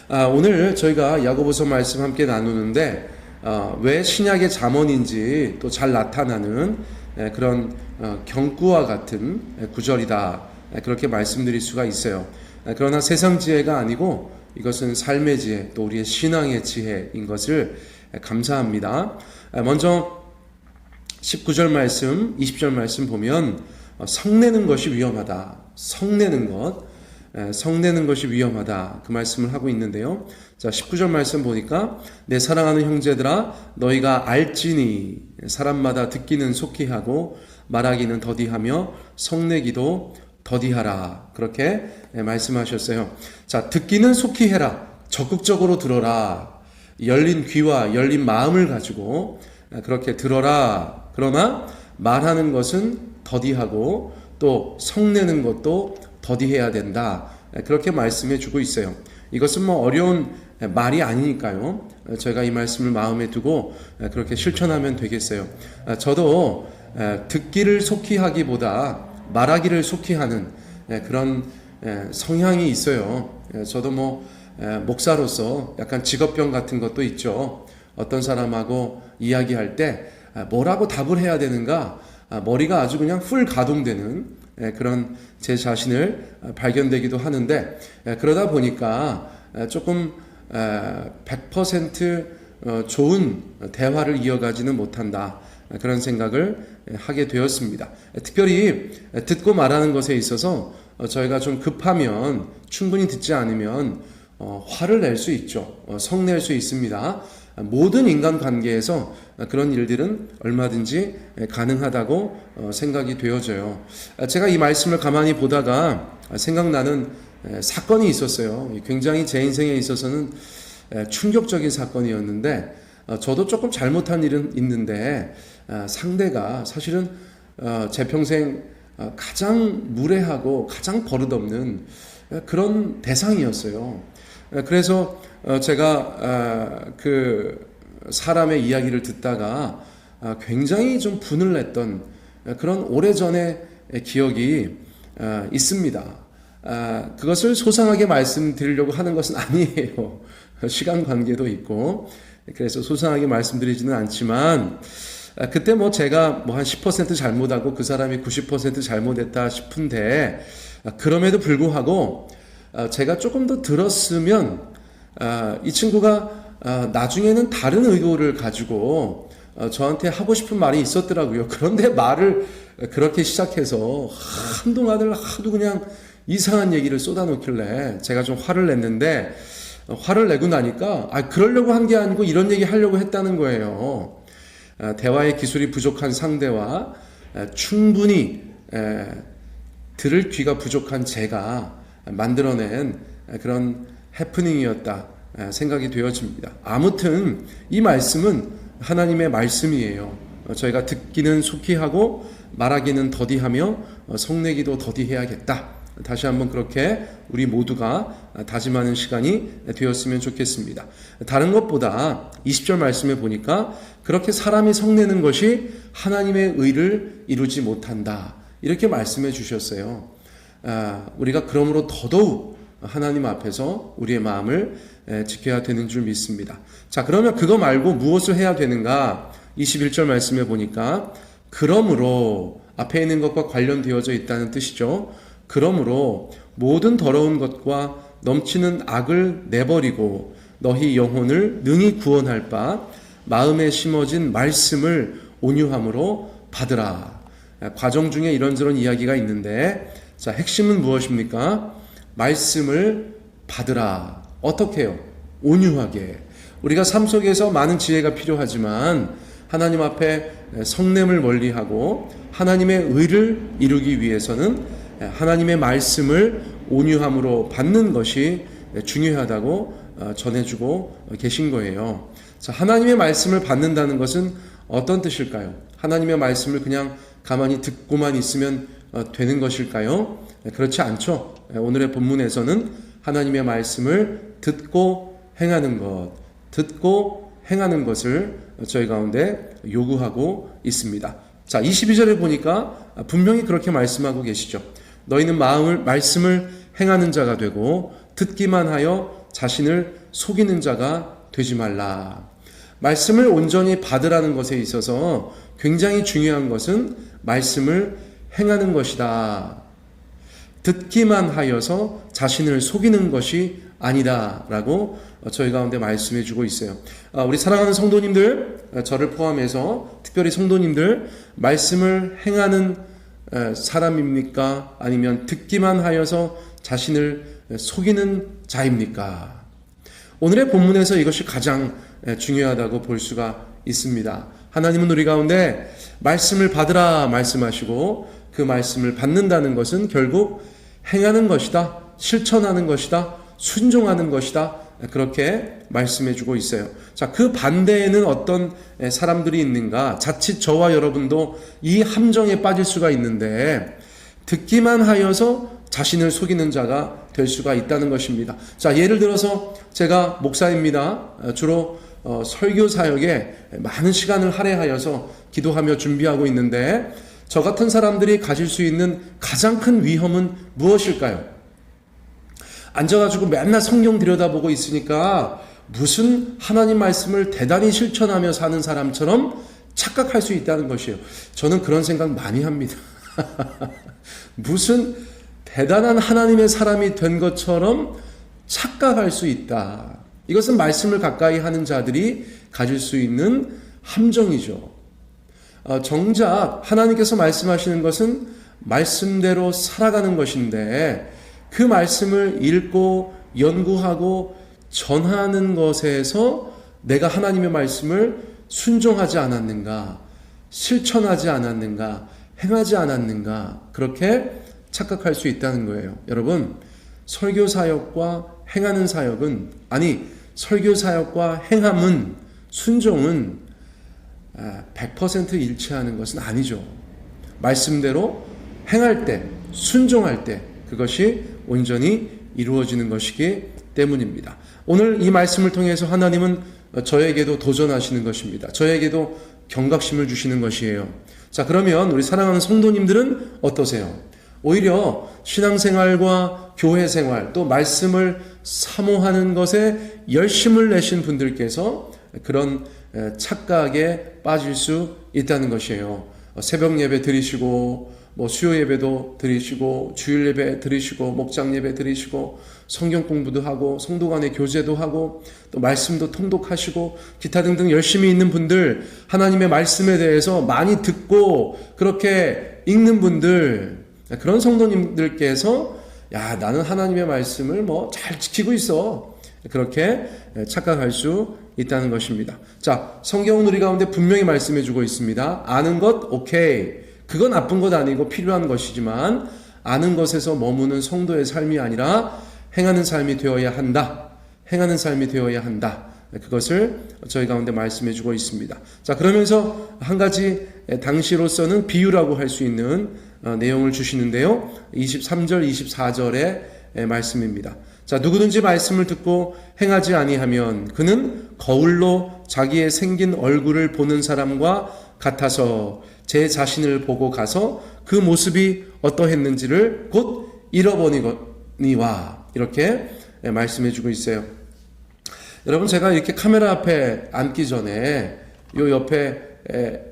오늘 저희가 야고보서 말씀 함께 나누는데 왜 신약의 잠언인지 또 잘 나타나는 그런 경구와 같은 구절이다, 그렇게 말씀드릴 수가 있어요. 그러나 세상 지혜가 아니고 이것은 삶의 지혜, 또 우리의 신앙의 지혜인 것을 감사합니다. 먼저 19절 말씀, 20절 말씀 보면 성내는 것이 위험하다. 성내는 것이 위험하다, 그 말씀을 하고 있는데요. 자, 19절 말씀 보니까 내 사랑하는 형제들아 너희가 알지니 사람마다 듣기는 속히 하고 말하기는 더디하며 성내기도 더디하라, 그렇게 말씀하셨어요. 자, 듣기는 속히 해라. 적극적으로 들어라. 열린 귀와 열린 마음을 가지고 그렇게 들어라. 그러나 말하는 것은 더디하고 또 성내는 것도 더디해야 된다, 그렇게 말씀해 주고 있어요. 이것은 어려운 말이 아니니까요. 저희가 이 말씀을 마음에 두고 그렇게 실천하면 되겠어요. 저도 듣기를 속히 하기보다 말하기를 속히 하는 그런 성향이 있어요. 저도 목사로서 약간 직업병 같은 것도 있죠. 어떤 사람하고 이야기할 때 뭐라고 답을 해야 되는가, 머리가 아주 그냥 풀 가동되는 그런 제 자신을 발견되기도 하는데, 그러다 보니까 조금 100% 좋은 대화를 이어가지는 못한다, 그런 생각을 하게 되었습니다. 특별히 듣고 말하는 것에 있어서 저희가 좀 급하면, 충분히 듣지 않으면 화를 낼 수 있죠. 성낼 수 있습니다. 모든 인간관계에서 그런 일들은 얼마든지 가능하다고 생각이 되어져요. 제가 이 말씀을 가만히 보다가 생각나는 사건이 있었어요. 굉장히 제 인생에 있어서는 충격적인 사건이었는데, 저도 조금 잘못한 일은 있는데 상대가 사실은 제 평생 가장 무례하고 가장 버릇없는 그런 대상이었어요. 그래서 제가 그 사람의 이야기를 듣다가 굉장히 좀 분을 냈던 그런 오래전의 기억이 있습니다. 그것을 소상하게 말씀드리려고 하는 것은 아니에요. 시간 관계도 있고, 그래서 소상하게 말씀드리지는 않지만, 그때 제가 한 10% 잘못하고 그 사람이 90% 잘못했다 싶은데, 그럼에도 불구하고 제가 조금 더 들었으면 이 친구가 나중에는 다른 의도를 가지고 저한테 하고 싶은 말이 있었더라고요. 그런데 말을 그렇게 시작해서 한동안을 하도 그냥 이상한 얘기를 쏟아놓길래 제가 좀 화를 냈는데, 화를 내고 나니까 그러려고 한 게 아니고 이런 얘기 하려고 했다는 거예요. 대화의 기술이 부족한 상대와 충분히 들을 귀가 부족한 제가 만들어낸 그런 해프닝이었다 생각이 되어집니다. 아무튼 이 말씀은 하나님의 말씀이에요. 저희가 듣기는 속히 하고 말하기는 더디하며 성내기도 더디해야겠다. 다시 한번 그렇게 우리 모두가 다짐하는 시간이 되었으면 좋겠습니다. 다른 것보다 20절 말씀에 보니까 그렇게 사람이 성내는 것이 하나님의 의를 이루지 못한다, 이렇게 말씀해 주셨어요. 우리가 그러므로 더더욱 하나님 앞에서 우리의 마음을 지켜야 되는 줄 믿습니다. 자, 그러면 그거 말고 무엇을 해야 되는가? 21절 말씀에 보니까 그러므로, 앞에 있는 것과 관련되어져 있다는 뜻이죠. 그러므로 모든 더러운 것과 넘치는 악을 내버리고 너희 영혼을 능히 구원할 바 마음에 심어진 말씀을 온유함으로 받으라. 과정 중에 이런저런 이야기가 있는데, 자, 핵심은 무엇입니까? 말씀을 받으라. 어떻게 해요? 온유하게. 우리가 삶 속에서 많은 지혜가 필요하지만 하나님 앞에 성냄을 멀리하고 하나님의 의를 이루기 위해서는 하나님의 말씀을 온유함으로 받는 것이 중요하다고 전해주고 계신 거예요. 자, 하나님의 말씀을 받는다는 것은 어떤 뜻일까요? 하나님의 말씀을 그냥 가만히 듣고만 있으면 되는 것일까요? 그렇지 않죠. 오늘의 본문에서는 하나님의 말씀을 듣고 행하는 것을 저희 가운데 요구하고 있습니다. 자, 22절에 보니까 분명히 그렇게 말씀하고 계시죠. 너희는 말씀을 행하는 자가 되고 듣기만 하여 자신을 속이는 자가 되지 말라. 말씀을 온전히 받으라는 것에 있어서 굉장히 중요한 것은 말씀을 행하는 것이다. 듣기만 하여서 자신을 속이는 것이 아니다라고 저희 가운데 말씀해 주고 있어요. 우리 사랑하는 성도님들, 저를 포함해서 특별히 성도님들, 말씀을 행하는 사람입니까? 아니면 듣기만 하여서 자신을 속이는 자입니까? 오늘의 본문에서 이것이 가장 중요하다고 볼 수가 있습니다. 하나님은 우리 가운데 말씀을 받으라 말씀하시고 그 말씀을 받는다는 것은 결국 행하는 것이다, 실천하는 것이다, 순종하는 것이다, 그렇게 말씀해 주고 있어요. 자, 그 반대에는 어떤 사람들이 있는가? 자칫 저와 여러분도 이 함정에 빠질 수가 있는데 듣기만 하여서 자신을 속이는 자가 될 수가 있다는 것입니다. 자, 예를 들어서 제가 목사입니다. 주로 설교 사역에 많은 시간을 할애하여서 기도하며 준비하고 있는데 저 같은 사람들이 가질 수 있는 가장 큰 위험은 무엇일까요? 앉아가지고 맨날 성경 들여다보고 있으니까 무슨 하나님 말씀을 대단히 실천하며 사는 사람처럼 착각할 수 있다는 것이에요. 저는 그런 생각 많이 합니다. 무슨 대단한 하나님의 사람이 된 것처럼 착각할 수 있다. 이것은 말씀을 가까이 하는 자들이 가질 수 있는 함정이죠. 정작 하나님께서 말씀하시는 것은 말씀대로 살아가는 것인데 그 말씀을 읽고 연구하고 전하는 것에서 내가 하나님의 말씀을 순종하지 않았는가, 실천하지 않았는가, 행하지 않았는가, 그렇게 착각할 수 있다는 거예요. 여러분, 설교 사역과 행하는 사역은, 아니 설교 사역과 행함은, 순종은 100% 일치하는 것은 아니죠. 말씀대로 행할 때, 순종할 때 그것이 온전히 이루어지는 것이기 때문입니다. 오늘 이 말씀을 통해서 하나님은 저에게도 도전하시는 것입니다. 저에게도 경각심을 주시는 것이에요. 자, 그러면 우리 사랑하는 성도님들은 어떠세요? 오히려 신앙생활과 교회생활 또 말씀을 사모하는 것에 열심을 내신 분들께서 그런 착각에 빠질 수 있다는 것이에요. 새벽 예배 드리시고 수요 예배도 드리시고 주일 예배 드리시고 목장 예배 드리시고 성경 공부도 하고 성도 간의 교제도 하고 또 말씀도 통독하시고 기타 등등 열심히 있는 분들, 하나님의 말씀에 대해서 많이 듣고 그렇게 읽는 분들, 그런 성도님들께서 야, 나는 하나님의 말씀을 잘 지키고 있어, 그렇게 착각할 수 있다는 것입니다. 자, 성경은 우리 가운데 분명히 말씀해 주고 있습니다. 아는 것 오케이, 그건 나쁜 것 아니고 필요한 것이지만 아는 것에서 머무는 성도의 삶이 아니라 행하는 삶이 되어야 한다. 행하는 삶이 되어야 한다. 그것을 저희 가운데 말씀해 주고 있습니다. 자, 그러면서 한 가지 당시로서는 비유라고 할 수 있는 내용을 주시는데요. 23절, 24절의 말씀입니다. 자, 누구든지 말씀을 듣고 행하지 아니하면 그는 거울로 자기의 생긴 얼굴을 보는 사람과 같아서 제 자신을 보고 가서 그 모습이 어떠했는지를 곧 잃어버리거니와, 이렇게 말씀해 주고 있어요. 여러분, 제가 이렇게 카메라 앞에 앉기 전에 요 옆에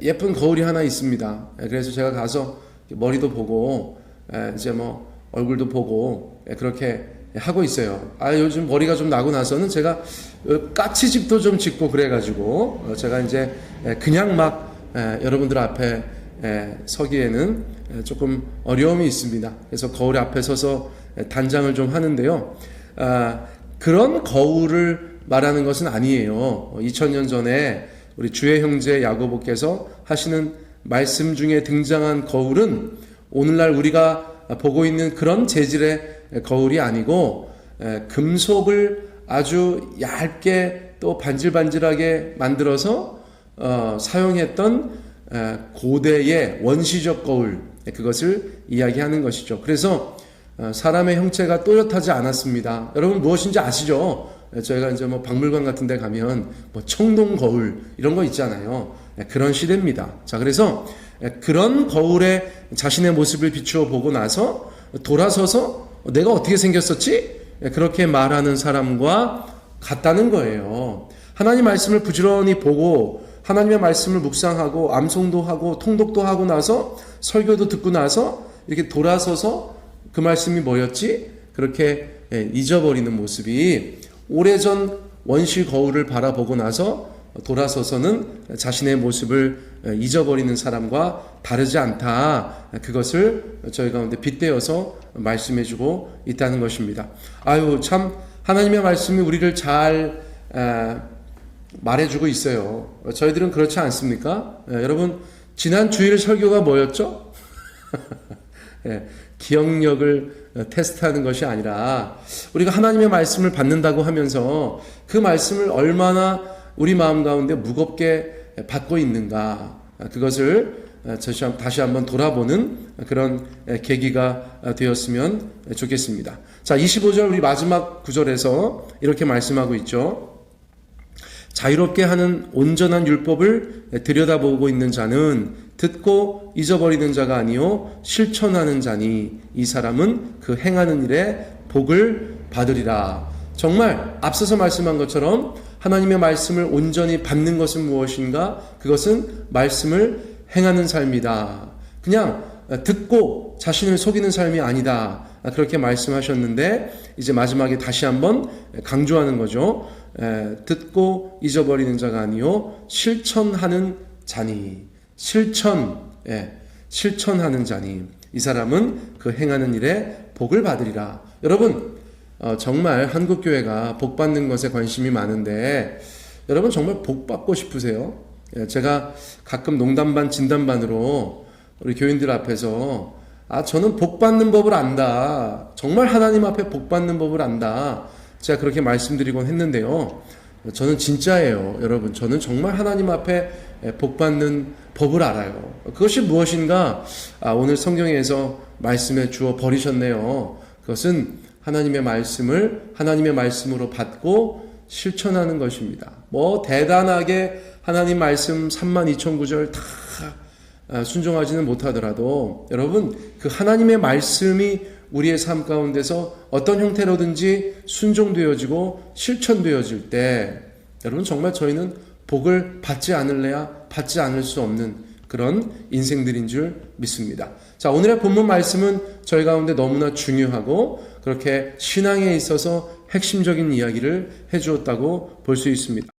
예쁜 거울이 하나 있습니다. 그래서 제가 가서 머리도 보고 이제 얼굴도 보고 그렇게 하고 있어요. 요즘 머리가 좀 나고 나서는 제가 까치집도 좀 짓고 그래가지고 제가 이제 그냥 막 여러분들 앞에 서기에는 조금 어려움이 있습니다. 그래서 거울 앞에 서서 단장을 좀 하는데요. 그런 거울을 말하는 것은 아니에요. 2000년 전에 우리 주의 형제 야고보께서 하시는 말씀 중에 등장한 거울은 오늘날 우리가 보고 있는 그런 재질의 거울이 아니고 금속을 아주 얇게 또 반질반질하게 만들어서 사용했던 고대의 원시적 거울, 그것을 이야기하는 것이죠. 그래서 사람의 형체가 또렷하지 않았습니다. 여러분 무엇인지 아시죠? 저희가 이제 박물관 같은 데 가면 청동 거울 이런 거 있잖아요. 그런 시대입니다. 자, 그래서 그런 거울에 자신의 모습을 비추어 보고 나서 돌아서서 내가 어떻게 생겼었지? 그렇게 말하는 사람과 같다는 거예요. 하나님 말씀을 부지런히 보고 하나님의 말씀을 묵상하고 암송도 하고 통독도 하고 나서 설교도 듣고 나서 이렇게 돌아서서 그 말씀이 뭐였지? 그렇게 잊어버리는 모습이 오래전 원시 거울을 바라보고 나서 돌아서서는 자신의 모습을 잊어버리는 사람과 다르지 않다. 그것을 저희 가운데 빗대어서 말씀해주고 있다는 것입니다. 아유, 참 하나님의 말씀이 우리를 잘 말해주고 있어요. 저희들은 그렇지 않습니까? 여러분, 지난 주일 설교가 뭐였죠? 기억력을 테스트하는 것이 아니라 우리가 하나님의 말씀을 받는다고 하면서 그 말씀을 얼마나 우리 마음 가운데 무겁게 받고 있는가, 그것을 다시 한번 돌아보는 그런 계기가 되었으면 좋겠습니다. 자, 25절 우리 마지막 구절에서 이렇게 말씀하고 있죠. 자유롭게 하는 온전한 율법을 들여다보고 있는 자는 듣고 잊어버리는 자가 아니요 실천하는 자니 이 사람은 그 행하는 일에 복을 받으리라. 정말 앞서서 말씀한 것처럼 하나님의 말씀을 온전히 받는 것은 무엇인가? 그것은 말씀을 행하는 삶이다. 그냥 듣고 자신을 속이는 삶이 아니다. 그렇게 말씀하셨는데 이제 마지막에 다시 한번 강조하는 거죠. 듣고 잊어버리는 자가 아니요 실천하는 자니. 실천하는 자니 이 사람은 그 행하는 일에 복을 받으리라. 여러분, 정말 한국교회가 복받는 것에 관심이 많은데 여러분 정말 복받고 싶으세요? 제가 가끔 농담반 진담반으로 우리 교인들 앞에서 저는 복받는 법을 안다. 정말 하나님 앞에 복받는 법을 안다. 제가 그렇게 말씀드리곤 했는데요. 저는 진짜예요. 여러분, 저는 정말 하나님 앞에 복받는 법을 알아요. 그것이 무엇인가? 오늘 성경에서 말씀해 주어 버리셨네요. 그것은 하나님의 말씀을 하나님의 말씀으로 받고 실천하는 것입니다. 뭐 대단하게 하나님 말씀 32,000구절 다 순종하지는 못하더라도 여러분, 그 하나님의 말씀이 우리의 삶 가운데서 어떤 형태로든지 순종되어지고 실천되어질 때 여러분 정말 저희는 복을 받지 않을래야 받지 않을 수 없는 그런 인생들인 줄 믿습니다. 자, 오늘의 본문 말씀은 저희 가운데 너무나 중요하고 그렇게 신앙에 있어서 핵심적인 이야기를 해주었다고 볼 수 있습니다.